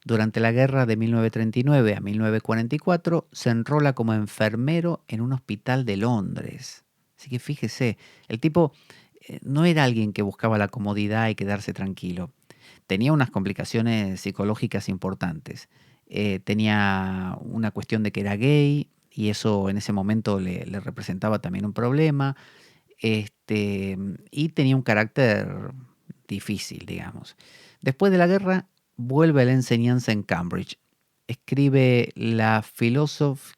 Durante la guerra de 1939 a 1944 se enrola como enfermero en un hospital de Londres. Así que fíjese, el tipo no era alguien que buscaba la comodidad y quedarse tranquilo. Tenía unas complicaciones psicológicas importantes. tenía una cuestión de que era gay y eso en ese momento le representaba también un problema. Y tenía un carácter difícil, digamos. Después de la guerra, vuelve a la enseñanza en Cambridge. Escribe la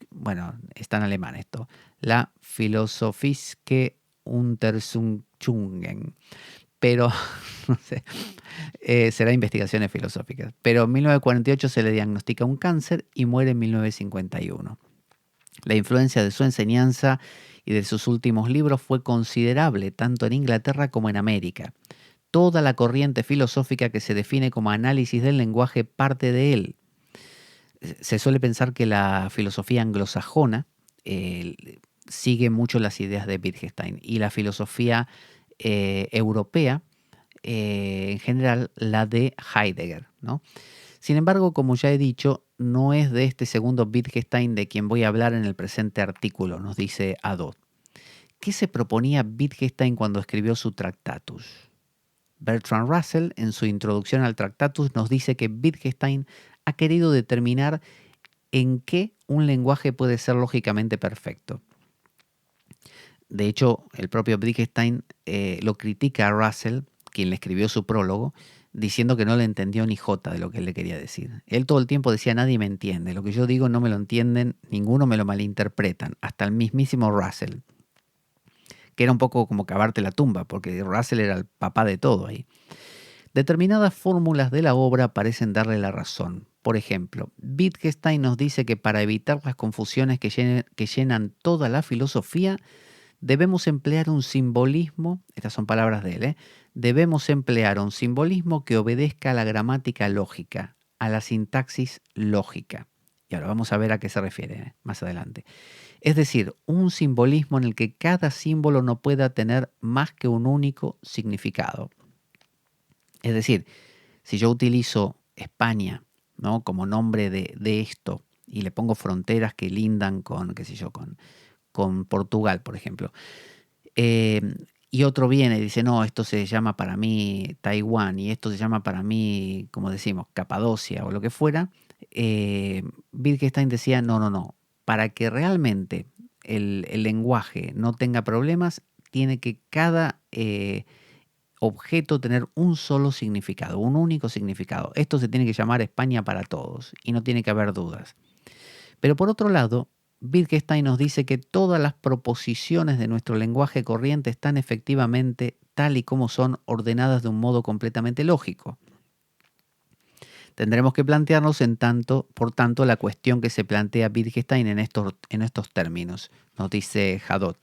bueno, está en alemán esto, la Philosophische Untersuchungen, pero no sé, será investigaciones filosóficas. Pero en 1948 se le diagnostica un cáncer y muere en 1951. La influencia de su enseñanza y de sus últimos libros fue considerable tanto en Inglaterra como en América. Toda la corriente filosófica que se define como análisis del lenguaje parte de él. Se suele pensar que la filosofía anglosajona sigue mucho las ideas de Wittgenstein y la filosofía europea, en general, la de Heidegger, ¿no? Sin embargo, como ya he dicho, no es de este segundo Wittgenstein de quien voy a hablar en el presente artículo, nos dice Hadot. ¿Qué se proponía Wittgenstein cuando escribió su Tractatus? Bertrand Russell, en su introducción al Tractatus, nos dice que Wittgenstein ha querido determinar en qué un lenguaje puede ser lógicamente perfecto. De hecho, el propio Wittgenstein lo critica a Russell, quien le escribió su prólogo, diciendo que no le entendió ni jota de lo que él le quería decir. Él todo el tiempo decía, nadie me entiende, lo que yo digo no me lo entienden, ninguno me lo malinterpretan, hasta el mismísimo Russell, que era un poco como cavarte la tumba, porque Russell era el papá de todo ahí. Determinadas fórmulas de la obra parecen darle la razón. Por ejemplo, Wittgenstein nos dice que para evitar las confusiones que llenan toda la filosofía, debemos emplear un simbolismo, estas son palabras de él, debemos emplear un simbolismo que obedezca a la gramática lógica, a la sintaxis lógica. Y ahora vamos a ver a qué se refiere más adelante. Es decir, un simbolismo en el que cada símbolo no pueda tener más que un único significado. Es decir, si yo utilizo España, ¿no?, como nombre de esto y le pongo fronteras que lindan con, qué sé yo, con Portugal, por ejemplo, y otro viene y dice, no, esto se llama para mí Taiwán y esto se llama para mí, como decimos, Capadocia o lo que fuera, Wittgenstein decía, no, para que realmente el lenguaje no tenga problemas, tiene que cada objeto tener un solo significado, un único significado. Esto se tiene que llamar España para todos y no tiene que haber dudas. Pero por otro lado, Wittgenstein nos dice que todas las proposiciones de nuestro lenguaje corriente están efectivamente, tal y como son, ordenadas de un modo completamente lógico. Tendremos que plantearnos, por tanto, la cuestión que se plantea Wittgenstein en estos términos. Nos dice Hadot.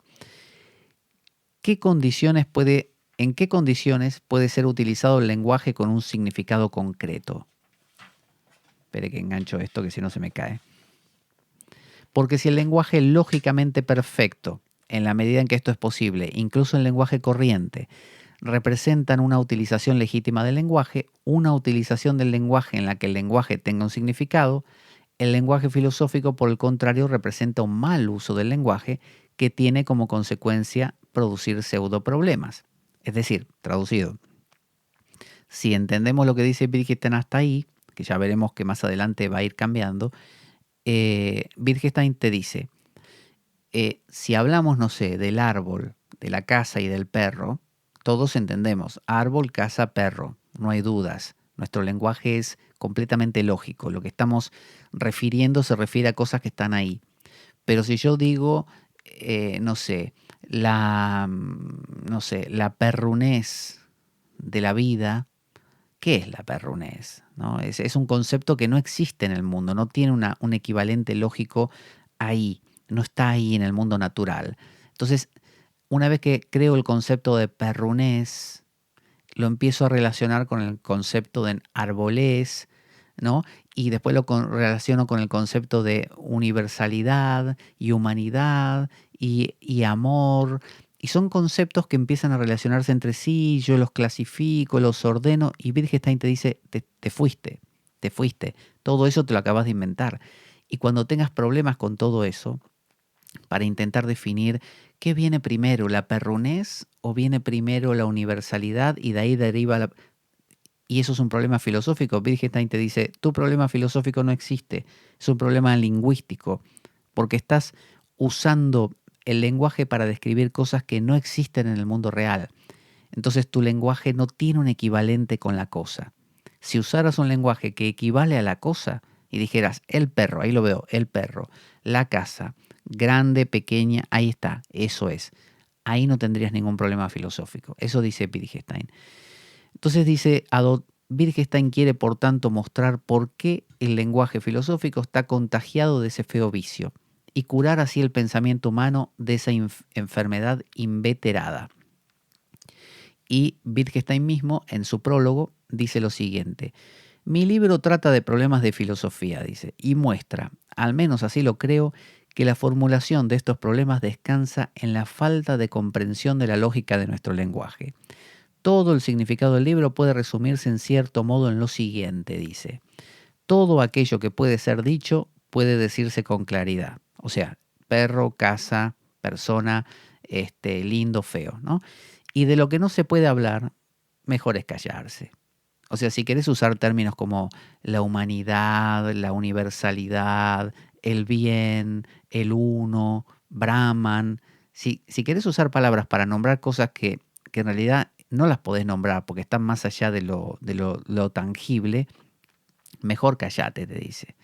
¿En qué condiciones puede ser utilizado el lenguaje con un significado concreto? Espere que engancho esto, que si no se me cae. Porque si el lenguaje lógicamente perfecto, en la medida en que esto es posible, incluso el lenguaje corriente, representan una utilización legítima del lenguaje, una utilización del lenguaje en la que el lenguaje tenga un significado, el lenguaje filosófico, por el contrario, representa un mal uso del lenguaje que tiene como consecuencia producir pseudoproblemas. Es decir, traducido, si entendemos lo que dice Wittgenstein hasta ahí, que ya veremos que más adelante va a ir cambiando, Wittgenstein te dice, si hablamos, no sé, del árbol, de la casa y del perro, todos entendemos, árbol, casa, perro, no hay dudas. Nuestro lenguaje es completamente lógico. Lo que estamos refiriendo se refiere a cosas que están ahí. Pero si yo digo, no sé, la perrunez de la vida, ¿qué es la perrunez? ¿No? Es un concepto que no existe en el mundo, no tiene un equivalente lógico ahí, no está ahí en el mundo natural. Entonces, una vez que creo el concepto de perrunez, lo empiezo a relacionar con el concepto de arbolez, ¿no? Y después lo relaciono con el concepto de universalidad y humanidad y amor. Y son conceptos que empiezan a relacionarse entre sí, yo los clasifico, los ordeno, y Wittgenstein te dice, te fuiste. Todo eso te lo acabas de inventar. Y cuando tengas problemas con todo eso, para intentar definir qué viene primero, la perrunez o viene primero la universalidad y de ahí deriva Y eso es un problema filosófico. Wittgenstein te dice, tu problema filosófico no existe, es un problema lingüístico, porque estás usando el lenguaje para describir cosas que no existen en el mundo real. Entonces tu lenguaje no tiene un equivalente con la cosa. Si usaras un lenguaje que equivale a la cosa y dijeras el perro, ahí lo veo, el perro, la casa, grande, pequeña, ahí está, eso es. Ahí no tendrías ningún problema filosófico. Eso dice Wittgenstein. Entonces dice Adot, Wittgenstein quiere por tanto mostrar por qué el lenguaje filosófico está contagiado de ese feo vicio y curar así el pensamiento humano de esa enfermedad inveterada. Y Wittgenstein mismo, en su prólogo, dice lo siguiente. Mi libro trata de problemas de filosofía, dice, y muestra, al menos así lo creo, que la formulación de estos problemas descansa en la falta de comprensión de la lógica de nuestro lenguaje. Todo el significado del libro puede resumirse en cierto modo en lo siguiente, dice. Todo aquello que puede ser dicho puede decirse con claridad. O sea, perro, casa, persona, lindo, feo, ¿no? Y de lo que no se puede hablar, mejor es callarse. O sea, si querés usar términos como la humanidad, la universalidad, el bien, el uno, Brahman, si querés usar palabras para nombrar cosas que en realidad no las podés nombrar porque están más allá de lo tangible, mejor callate, te dice.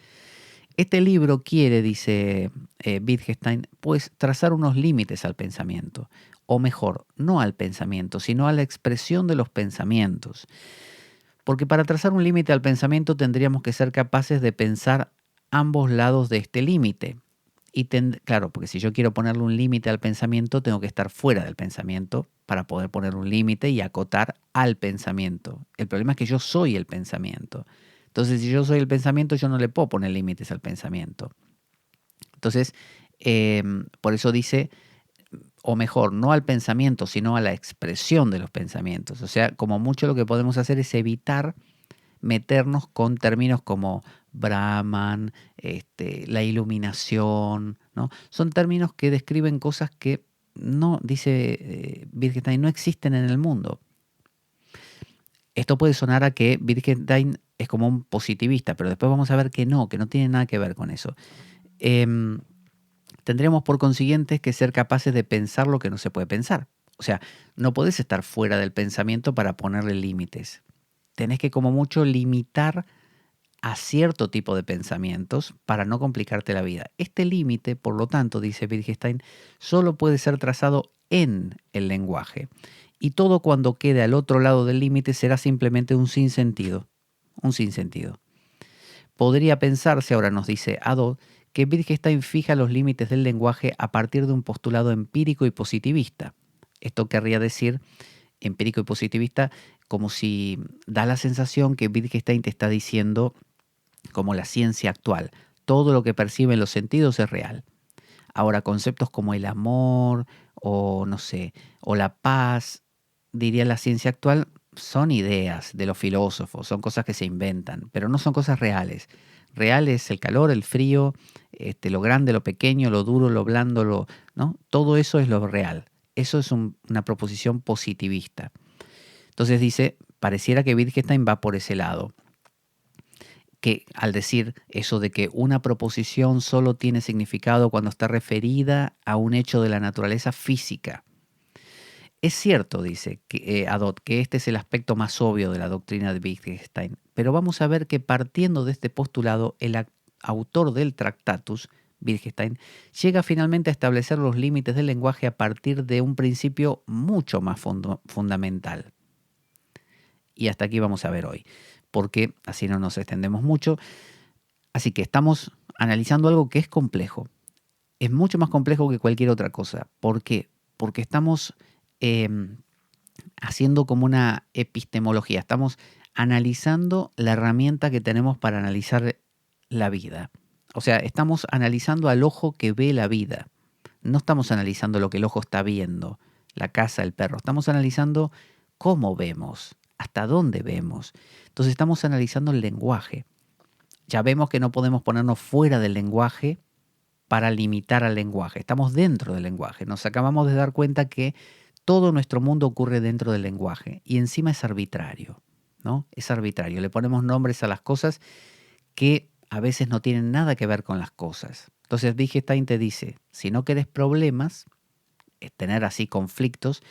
Este libro quiere, dice Wittgenstein, pues trazar unos límites al pensamiento, o mejor, no al pensamiento, sino a la expresión de los pensamientos. Porque para trazar un límite al pensamiento tendríamos que ser capaces de pensar ambos lados de este límite. Y claro, porque si yo quiero ponerle un límite al pensamiento, tengo que estar fuera del pensamiento para poder poner un límite y acotar al pensamiento. El problema es que yo soy el pensamiento. Entonces, si yo soy el pensamiento, yo no le puedo poner límites al pensamiento. Entonces, por eso dice, o mejor, no al pensamiento, sino a la expresión de los pensamientos. O sea, como mucho lo que podemos hacer es evitar meternos con términos como Brahman, la iluminación, ¿no? Son términos que describen cosas que no, dice Wittgenstein, no existen en el mundo. Esto puede sonar a que Wittgenstein es como un positivista, pero después vamos a ver que no tiene nada que ver con eso. Tendremos por consiguiente que ser capaces de pensar lo que no se puede pensar. O sea, no podés estar fuera del pensamiento para ponerle límites. Tenés que como mucho limitar a cierto tipo de pensamientos para no complicarte la vida. Este límite, por lo tanto, dice Wittgenstein, solo puede ser trazado en el lenguaje. Y todo cuando quede al otro lado del límite será simplemente un sinsentido. Un sinsentido. Podría pensarse, ahora nos dice Adot, que Wittgenstein fija los límites del lenguaje a partir de un postulado empírico y positivista. Esto querría decir, empírico y positivista, como si da la sensación que Wittgenstein te está diciendo, como la ciencia actual, todo lo que perciben los sentidos es real. Ahora, conceptos como el amor, o no sé, o la paz, diría la ciencia actual, son ideas de los filósofos, son cosas que se inventan, pero no son cosas reales. Real es el calor, el frío, lo grande, lo pequeño, lo duro, lo blando, ¿no? Todo eso es lo real. Eso es una proposición positivista. Entonces dice, pareciera que Wittgenstein va por ese lado, que al decir eso de que una proposición solo tiene significado cuando está referida a un hecho de la naturaleza física. Es cierto, dice Adot, que este es el aspecto más obvio de la doctrina de Wittgenstein, pero vamos a ver que partiendo de este postulado, el autor del Tractatus, Wittgenstein, llega finalmente a establecer los límites del lenguaje a partir de un principio mucho más fundamental. Y hasta aquí vamos a ver hoy, porque así no nos extendemos mucho. Así que estamos analizando algo que es complejo. Es mucho más complejo que cualquier otra cosa. ¿Por qué? Porque estamos haciendo como una epistemología. Estamos analizando la herramienta que tenemos para analizar la vida. O sea, estamos analizando al ojo que ve la vida. No estamos analizando lo que el ojo está viendo, la casa, el perro. Estamos analizando cómo vemos, hasta dónde vemos. Entonces estamos analizando el lenguaje. Ya vemos que no podemos ponernos fuera del lenguaje para limitar al lenguaje. Estamos dentro del lenguaje. Nos acabamos de dar cuenta que todo nuestro mundo ocurre dentro del lenguaje y encima es arbitrario. ¿no? Es arbitrario. Le ponemos nombres a las cosas que a veces no tienen nada que ver con las cosas. Entonces Wittgenstein te dice, si no querés problemas, tener así conflictos,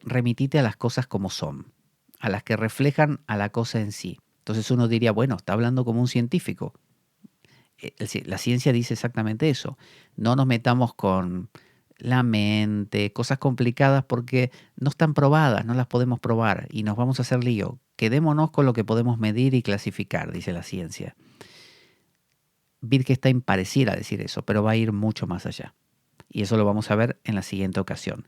remitite a las cosas como son, a las que reflejan a la cosa en sí. Entonces uno diría, bueno, está hablando como un científico. La ciencia dice exactamente eso. No nos metamos con la mente, cosas complicadas porque no están probadas, no las podemos probar y nos vamos a hacer lío. Quedémonos con lo que podemos medir y clasificar, dice la ciencia. Wittgenstein pareciera decir eso, pero va a ir mucho más allá. Y eso lo vamos a ver en la siguiente ocasión.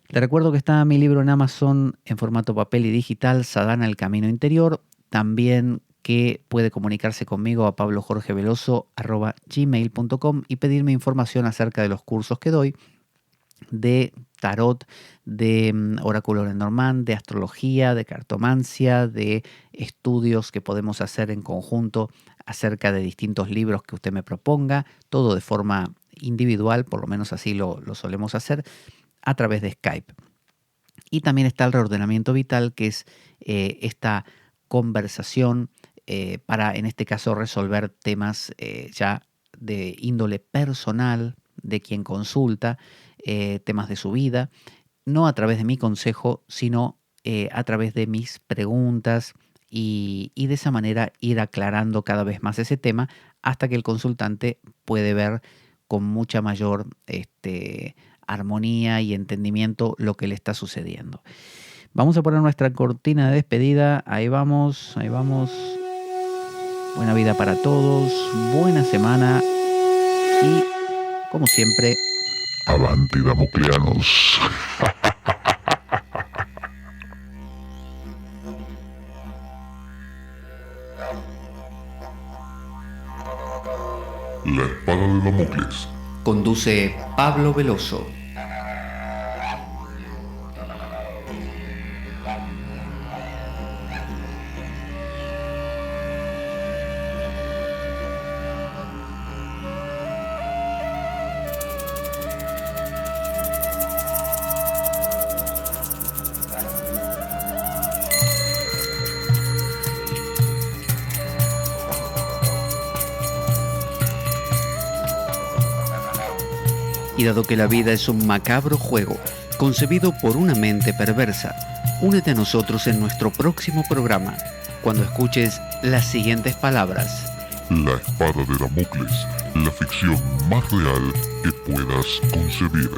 Le recuerdo que está mi libro en Amazon en formato papel y digital, Sadhana, el camino interior. También que puede comunicarse conmigo a pablojorgeveloso@gmail.com y pedirme información acerca de los cursos que doy de tarot, de oráculo Lenormand, de astrología, de cartomancia, de estudios que podemos hacer en conjunto acerca de distintos libros que usted me proponga, todo de forma individual, por lo menos así lo solemos hacer, a través de Skype. Y también está el reordenamiento vital, que es esta conversación para, en este caso, resolver temas ya de índole personal de quien consulta, temas de su vida, no a través de mi consejo, sino a través de mis preguntas y de esa manera ir aclarando cada vez más ese tema hasta que el consultante puede ver con mucha mayor armonía y entendimiento lo que le está sucediendo. Vamos a poner nuestra cortina de despedida. Ahí vamos, ahí vamos. Buena vida para todos, buena semana y, como siempre, Avanti Damocleanos. La espada de Damocles. Conduce Pablo Veloso. Y dado que la vida es un macabro juego, concebido por una mente perversa, únete a nosotros en nuestro próximo programa, cuando escuches las siguientes palabras. La espada de Damocles, la ficción más real que puedas concebir.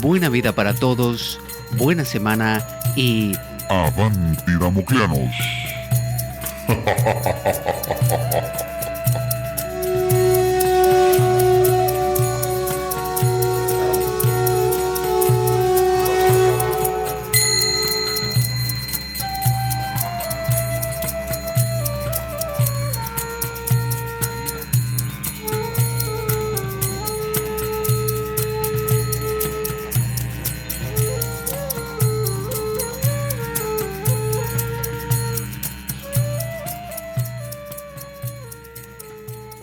Buena vida para todos, buena semana y... Avanti Damocleanos.